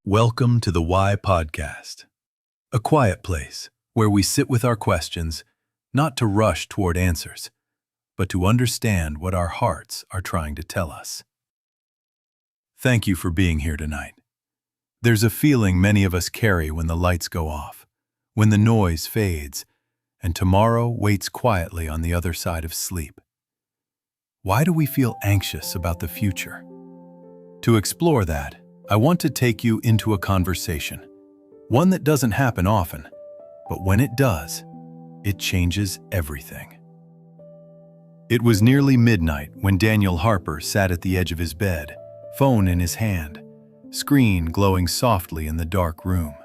Welcome to the Why Podcast, a quiet place where we sit with our questions, not to rush toward answers, but to understand what our hearts are trying to tell us. Thank you for being here tonight. There's a feeling many of us carry when the lights go off, when the noise fades, and tomorrow waits quietly on the other side of sleep. Why do we feel anxious about the future? To explore that, I want to take you into a conversation, one that doesn't happen often, but when it does, it changes everything. It was nearly midnight when Daniel Harper sat at the edge of his bed, phone in his hand, screen glowing softly in the dark room.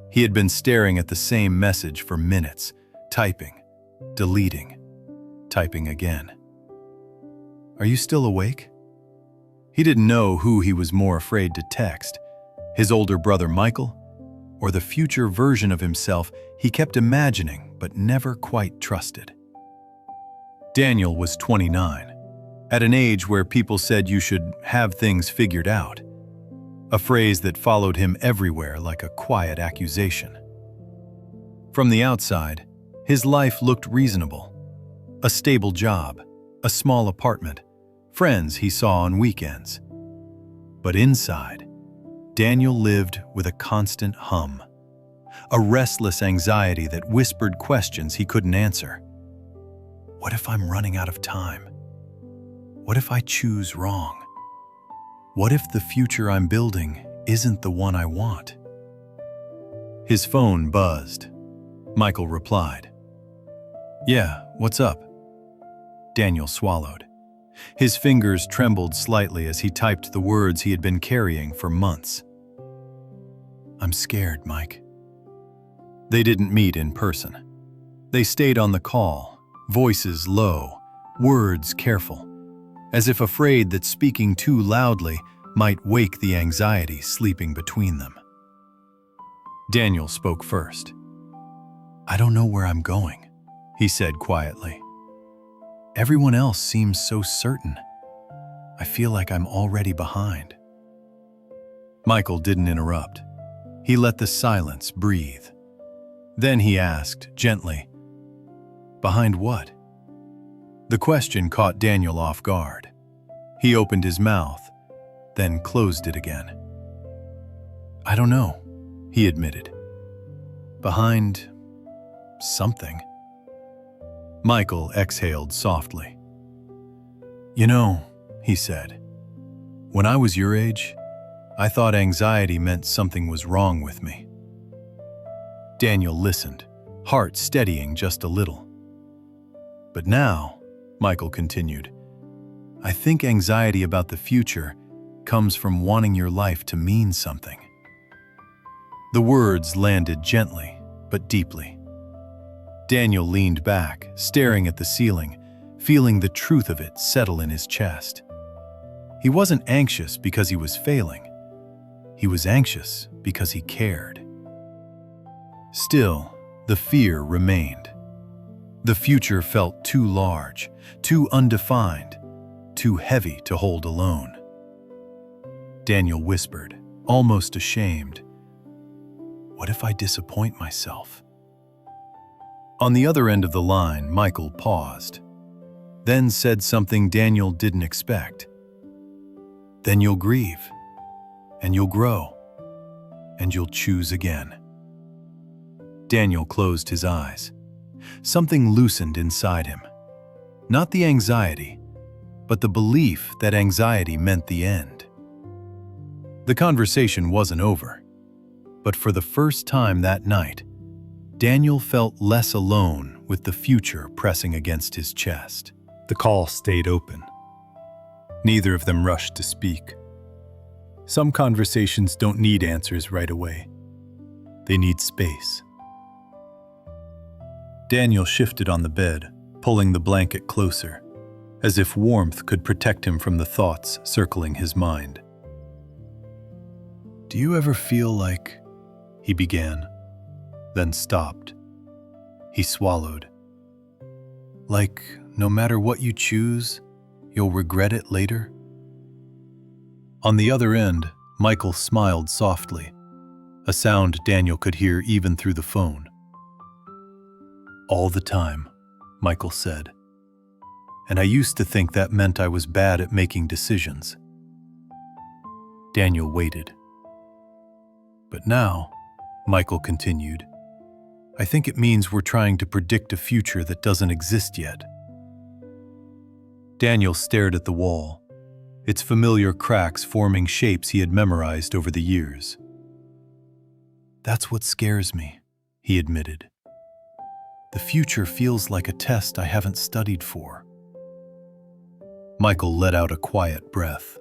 He had been staring at the same message for minutes, typing, deleting, typing again. "Are you still awake?" He didn't know who he was more afraid to text, his older brother Michael, or the future version of himself he kept imagining but never quite trusted. Daniel was 29, at an age where people said you should have things figured out, a phrase that followed him everywhere like a quiet accusation. From the outside, his life looked reasonable. A stable job, a small apartment, friends he saw on weekends. But inside, Daniel lived with a constant hum, a restless anxiety that whispered questions he couldn't answer. What if I'm running out of time? What if I choose wrong? What if the future I'm building isn't the one I want? His phone buzzed. Michael replied. "Yeah, what's up?" Daniel swallowed. His fingers trembled slightly as he typed the words he had been carrying for months. "I'm scared, Mike." They didn't meet in person. They stayed on the call, voices low, words careful, as if afraid that speaking too loudly might wake the anxiety sleeping between them. Daniel spoke first. "I don't know where I'm going," he said quietly. "Everyone else seems so certain. I feel like I'm already behind." Michael didn't interrupt. He let the silence breathe. Then he asked, gently, "Behind what?" The question caught Daniel off guard. He opened his mouth, then closed it again. "I don't know," he admitted. "Behind something." Michael exhaled softly. "You know," he said, "when I was your age, I thought anxiety meant something was wrong with me." Daniel listened, heart steadying just a little. "But now," Michael continued, "I think anxiety about the future comes from wanting your life to mean something." The words landed gently, but deeply. Daniel leaned back, staring at the ceiling, feeling the truth of it settle in his chest. He wasn't anxious because he was failing. He was anxious because he cared. Still, the fear remained. The future felt too large, too undefined, too heavy to hold alone. Daniel whispered, almost ashamed, "What if I disappoint myself?" On the other end of the line, Michael paused, then said something Daniel didn't expect. "Then you'll grieve, and you'll grow, and you'll choose again." Daniel closed his eyes. Something loosened inside him. Not the anxiety, but the belief that anxiety meant the end. The conversation wasn't over, but for the first time that night, Daniel felt less alone with the future pressing against his chest. The call stayed open. Neither of them rushed to speak. Some conversations don't need answers right away. They need space. Daniel shifted on the bed, pulling the blanket closer, as if warmth could protect him from the thoughts circling his mind. "Do you ever feel like—" he began, then stopped. He swallowed. "Like, no matter what you choose, you'll regret it later?" On the other end, Michael smiled softly, a sound Daniel could hear even through the phone. "All the time," Michael said. "And I used to think that meant I was bad at making decisions." Daniel waited. "But now," Michael continued, "I think it means we're trying to predict a future that doesn't exist yet." Daniel stared at the wall, its familiar cracks forming shapes he had memorized over the years. "That's what scares me," he admitted. "The future feels like a test I haven't studied for." Michael let out a quiet breath.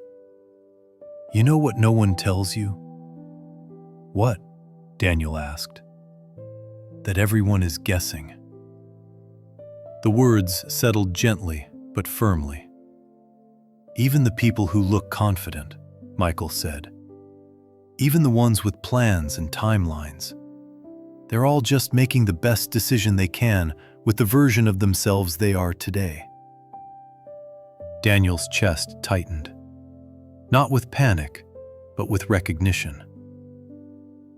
"You know what no one tells you?" "What?" Daniel asked. "That everyone is guessing." The words settled gently but firmly. "Even the people who look confident," Michael said. "Even the ones with plans and timelines. They're all just making the best decision they can with the version of themselves they are today." Daniel's chest tightened. Not with panic, but with recognition.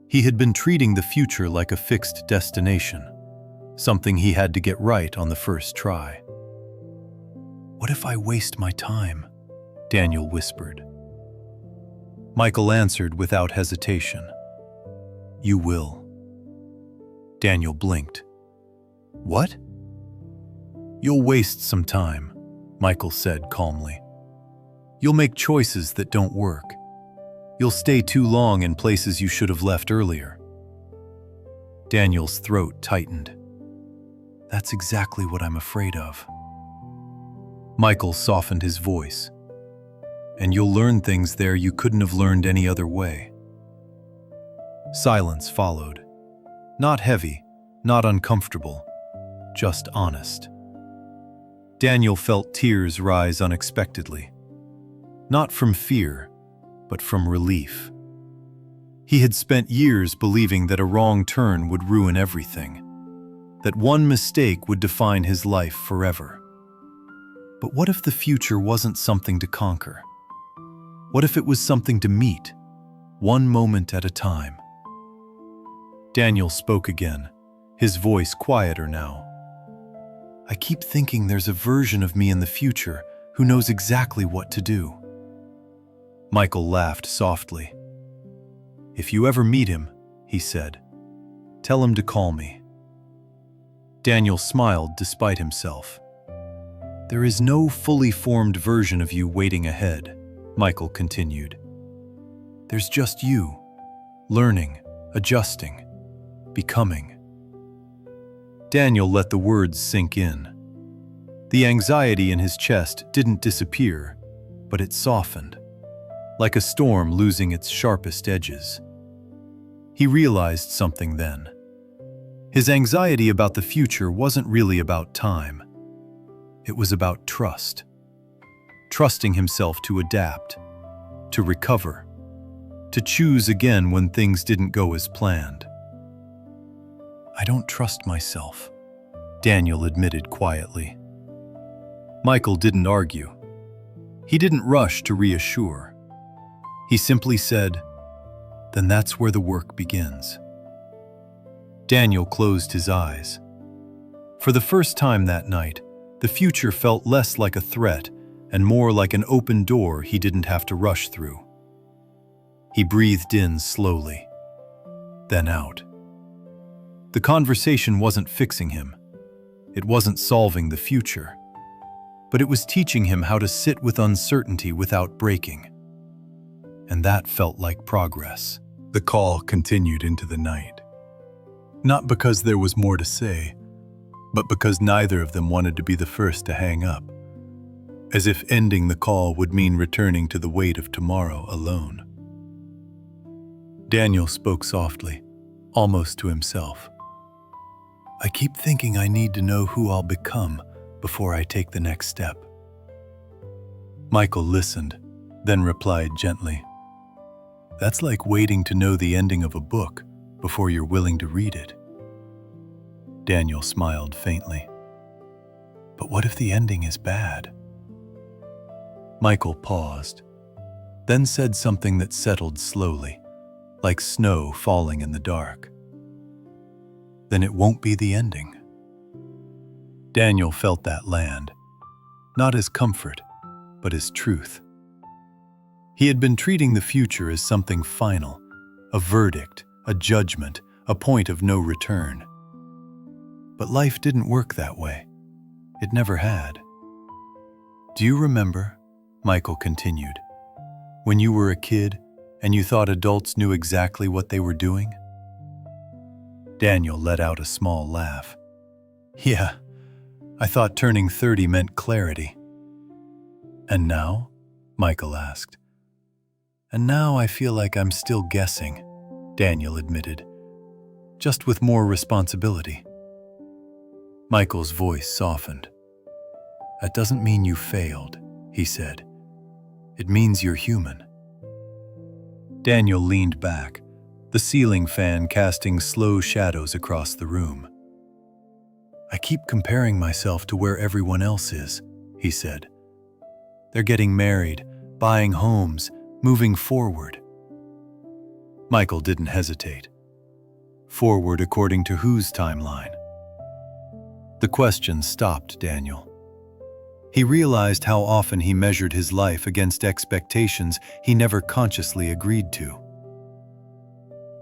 He had been treating the future like a fixed destination, something he had to get right on the first try. "What if I waste my time?" Daniel whispered. Michael answered without hesitation. "You will." Daniel blinked. "What?" "You'll waste some time," Michael said calmly. "You'll make choices that don't work. You'll stay too long in places you should have left earlier." Daniel's throat tightened. "That's exactly what I'm afraid of." Michael softened his voice. "And you'll learn things there you couldn't have learned any other way." Silence followed. Not heavy, not uncomfortable, just honest. Daniel felt tears rise unexpectedly. Not from fear, but from relief. He had spent years believing that a wrong turn would ruin everything, that one mistake would define his life forever. But what if the future wasn't something to conquer? What if it was something to meet, one moment at a time? Daniel spoke again, his voice quieter now. "I keep thinking there's a version of me in the future who knows exactly what to do." Michael laughed softly. "If you ever meet him," he said, "tell him to call me." Daniel smiled despite himself. "There is no fully formed version of you waiting ahead," Michael continued. "There's just you, learning, adjusting, becoming." Daniel let the words sink in. The anxiety in his chest didn't disappear, but it softened, like a storm losing its sharpest edges. He realized something then. His anxiety about the future wasn't really about time. It was about trust. Trusting himself to adapt, to recover, to choose again when things didn't go as planned. "I don't trust myself," Daniel admitted quietly. Michael didn't argue. He didn't rush to reassure. He simply said, "Then that's where the work begins." Daniel closed his eyes. For the first time that night, the future felt less like a threat and more like an open door he didn't have to rush through. He breathed in slowly, then out. The conversation wasn't fixing him. It wasn't solving the future. But it was teaching him how to sit with uncertainty without breaking. And that felt like progress. The call continued into the night. Not because there was more to say, but because neither of them wanted to be the first to hang up. As if ending the call would mean returning to the weight of tomorrow alone. Daniel spoke softly, almost to himself. "I keep thinking I need to know who I'll become before I take the next step." Michael listened, then replied gently, "That's like waiting to know the ending of a book before you're willing to read it." Daniel smiled faintly. "But what if the ending is bad?" Michael paused. then said something that settled slowly, like snow falling in the dark. Then it won't be the ending. Daniel felt that land, not as comfort, but as truth. He had been treating the future as something final, a verdict, a judgment, a point of no return. But life didn't work that way. It never had. Do you remember, Michael continued, when you were a kid and you thought adults knew exactly what they were doing? Daniel let out a small laugh. Yeah, I thought turning 30 meant clarity. And now? Michael asked. And now I feel like I'm still guessing, Daniel admitted, just with more responsibility. Michael's voice softened. That doesn't mean you failed, he said. It means you're human. Daniel leaned back, the ceiling fan casting slow shadows across the room. I keep comparing myself to where everyone else is, he said. They're getting married, buying homes, moving forward. Michael didn't hesitate. Forward according to whose timeline? The question stopped Daniel. He realized how often he measured his life against expectations he never consciously agreed to.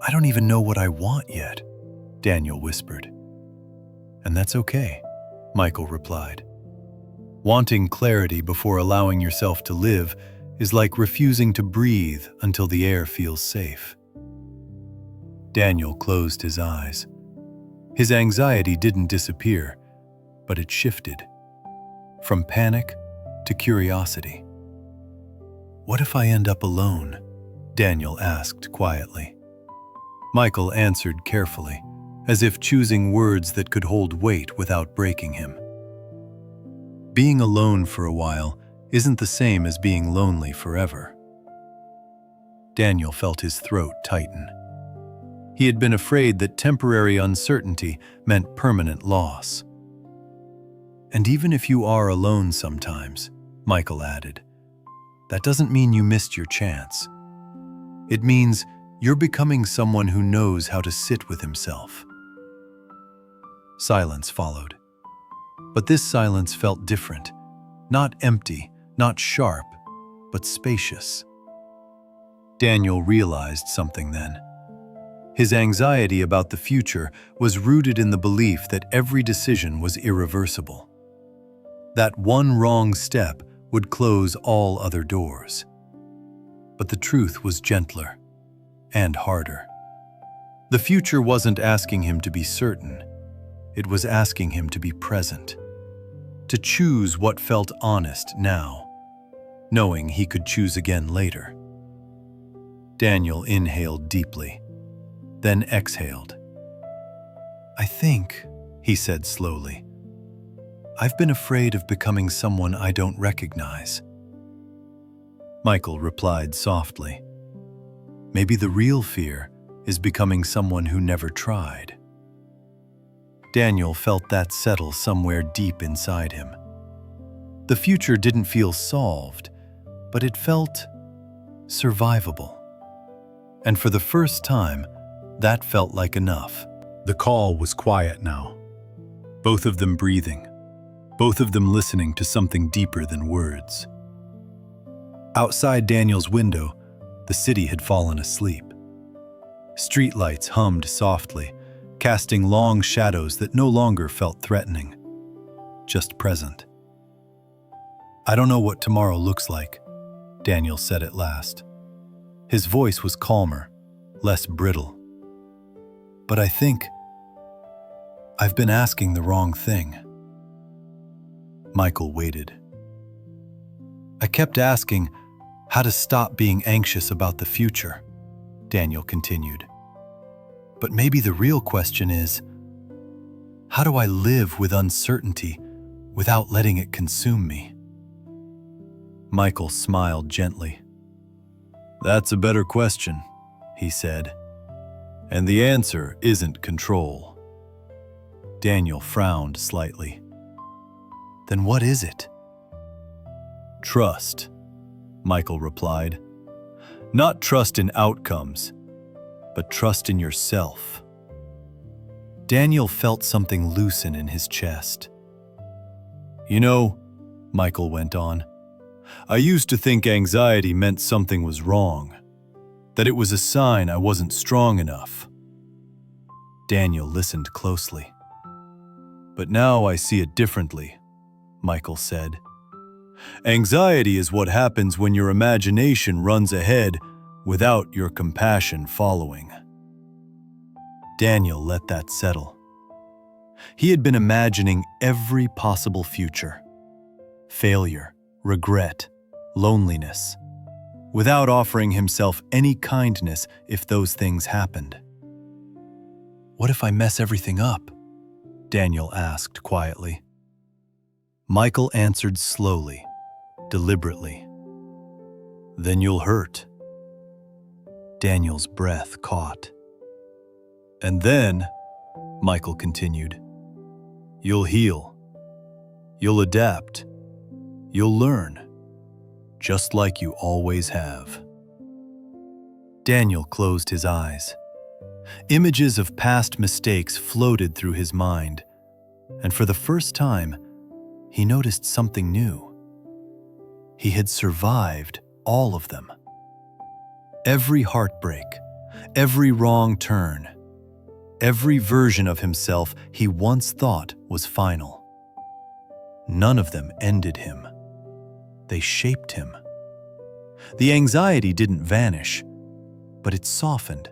I don't even know what I want yet, Daniel whispered. And that's okay, Michael replied. Wanting clarity before allowing yourself to live is like refusing to breathe until the air feels safe. Daniel closed his eyes. His anxiety didn't disappear, but it shifted. From panic to curiosity. What if I end up alone? Daniel asked quietly. Michael answered carefully, as if choosing words that could hold weight without breaking him. Being alone for a while isn't the same as being lonely forever. Daniel felt his throat tighten. He had been afraid that temporary uncertainty meant permanent loss. And even if you are alone sometimes, Michael added, that doesn't mean you missed your chance. It means you're becoming someone who knows how to sit with himself. Silence followed. But this silence felt different. Not empty, not sharp, but spacious. Daniel realized something then. His anxiety about the future was rooted in the belief that every decision was irreversible. That one wrong step would close all other doors. But the truth was gentler and harder. The future wasn't asking him to be certain. It was asking him to be present, to choose what felt honest now, knowing he could choose again later. Daniel inhaled deeply, then exhaled. I think, he said slowly, I've been afraid of becoming someone I don't recognize. Michael replied softly, maybe the real fear is becoming someone who never tried. Daniel felt that settle somewhere deep inside him. The future didn't feel solved, but it felt survivable. And for the first time, that felt like enough. The call was quiet now, both of them breathing, both of them listening to something deeper than words. Outside Daniel's window, the city had fallen asleep. Streetlights hummed softly, casting long shadows that no longer felt threatening, just present. I don't know what tomorrow looks like, Daniel said at last. His voice was calmer, less brittle. But I think I've been asking the wrong thing. Michael waited. I kept asking how to stop being anxious about the future, Daniel continued. But maybe the real question is, how do I live with uncertainty without letting it consume me? Michael smiled gently. That's a better question, he said. And the answer isn't control. Daniel frowned slightly. Then what is it? Trust, Michael replied, Not trust in outcomes, but trust in yourself. Daniel felt something loosen in his chest. You know, Michael went on, I used to think anxiety meant something was wrong, that it was a sign I wasn't strong enough. Daniel listened closely. But now I see it differently, Michael said. Anxiety is what happens when your imagination runs ahead without your compassion following. Daniel let that settle. He had been imagining every possible future. Failure, regret, loneliness, without offering himself any kindness if those things happened. What if I mess everything up? Daniel asked quietly. Michael answered slowly, deliberately. Then you'll hurt. Daniel's breath caught. And then, Michael continued, you'll heal. You'll adapt. You'll learn, just like you always have. Daniel closed his eyes. Images of past mistakes floated through his mind, and for the first time, he noticed something new. He had survived all of them. Every heartbreak, every wrong turn, every version of himself he once thought was final. None of them ended him. They shaped him. The anxiety didn't vanish, but it softened,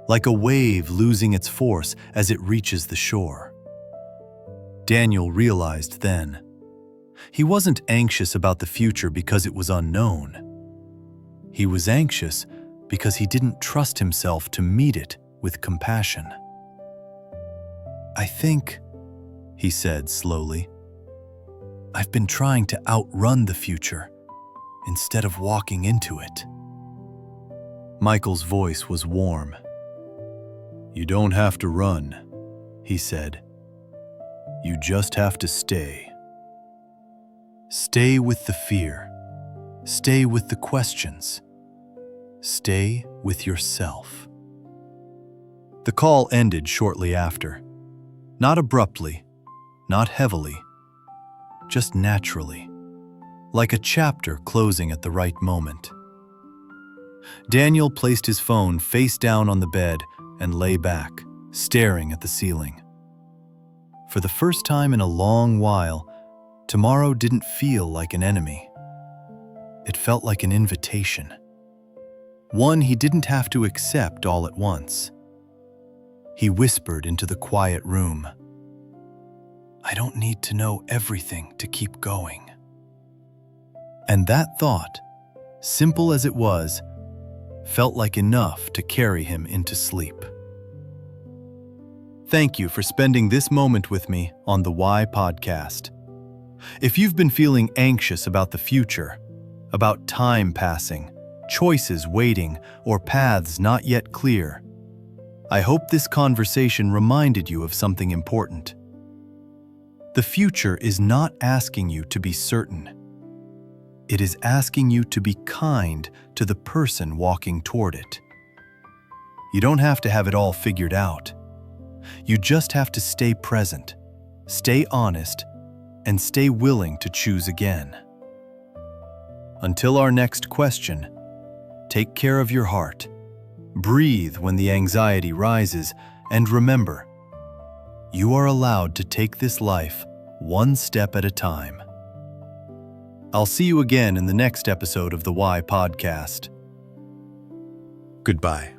like a wave losing its force as it reaches the shore. Daniel realized then, he wasn't anxious about the future because it was unknown. He was anxious because he didn't trust himself to meet it with compassion. I think, he said slowly, I've been trying to outrun the future instead of walking into it. Michael's voice was warm. You don't have to run, he said. You just have to stay. Stay with the fear. Stay with the questions. Stay with yourself. The call ended shortly after. Not abruptly, not heavily, just naturally, like a chapter closing at the right moment. Daniel placed his phone face down on the bed and lay back, staring at the ceiling. For the first time in a long while, tomorrow didn't feel like an enemy. It felt like an invitation. One he didn't have to accept all at once. He whispered into the quiet room, I don't need to know everything to keep going. And that thought, simple as it was, felt like enough to carry him into sleep. Thank you for spending this moment with me on the Why Podcast. If you've been feeling anxious about the future, about time passing, choices waiting, or paths not yet clear, I hope this conversation reminded you of something important. The future is not asking you to be certain. It is asking you to be kind to the person walking toward it. You don't have to have it all figured out. You just have to stay present, stay honest, and stay willing to choose again. Until our next question, take care of your heart, breathe when the anxiety rises, and remember, you are allowed to take this life one step at a time. I'll see you again in the next episode of the Why Podcast. Goodbye.